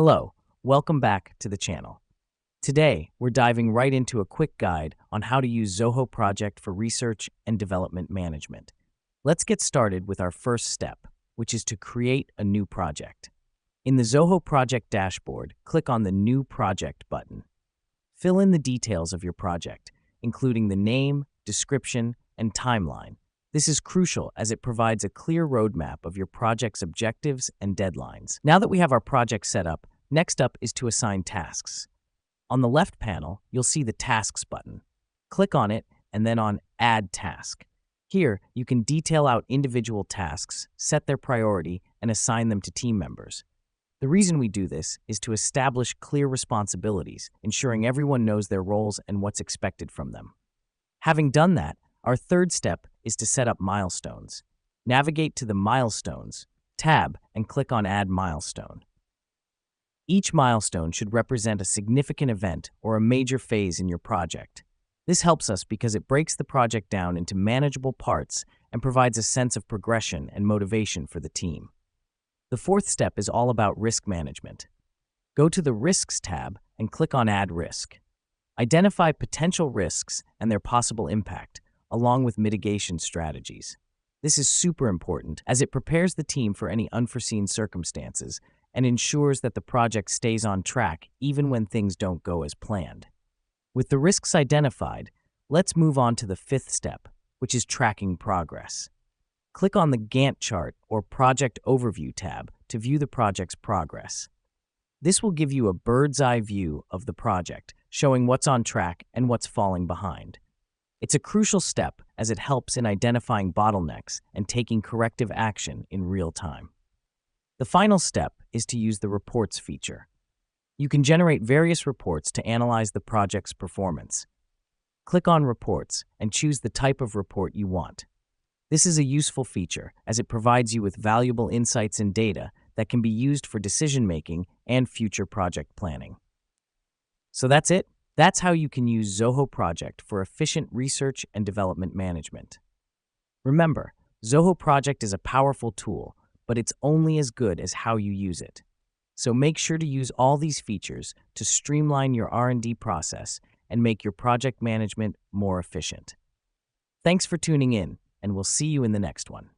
Hello, welcome back to the channel. Today, we're diving right into a quick guide on how to use Zoho Project for research and development management. Let's get started with our first step, which is to create a new project. In the Zoho Project dashboard, click on the New Project button. Fill in the details of your project, including the name, description, and timeline. This is crucial as it provides a clear roadmap of your project's objectives and deadlines. Now that we have our project set up, next up is to assign tasks. On the left panel, you'll see the Tasks button. Click on it and then on Add Task. Here, you can detail out individual tasks, set their priority, and assign them to team members. The reason we do this is to establish clear responsibilities, ensuring everyone knows their roles and what's expected from them. Having done that, our third step is to set up milestones. Navigate to the Milestones tab and click on Add Milestone. Each milestone should represent a significant event or a major phase in your project. This helps us because it breaks the project down into manageable parts and provides a sense of progression and motivation for the team. The fourth step is all about risk management. Go to the Risks tab and click on Add Risk. Identify potential risks and their possible impact, along with mitigation strategies. This is super important as it prepares the team for any unforeseen circumstances and ensures that the project stays on track even when things don't go as planned. With the risks identified, let's move on to the fifth step, which is tracking progress. Click on the Gantt chart or Project Overview tab to view the project's progress. This will give you a bird's-eye view of the project, showing what's on track and what's falling behind. It's a crucial step as it helps in identifying bottlenecks and taking corrective action in real time. The final step is to use the Reports feature. You can generate various reports to analyze the project's performance. Click on Reports and choose the type of report you want. This is a useful feature as it provides you with valuable insights and data that can be used for decision-making and future project planning. So that's it. That's how you can use Zoho Project for efficient research and development management. Remember, Zoho Project is a powerful tool, but it's only as good as how you use it. So make sure to use all these features to streamline your R&D process and make your project management more efficient. Thanks for tuning in, and we'll see you in the next one.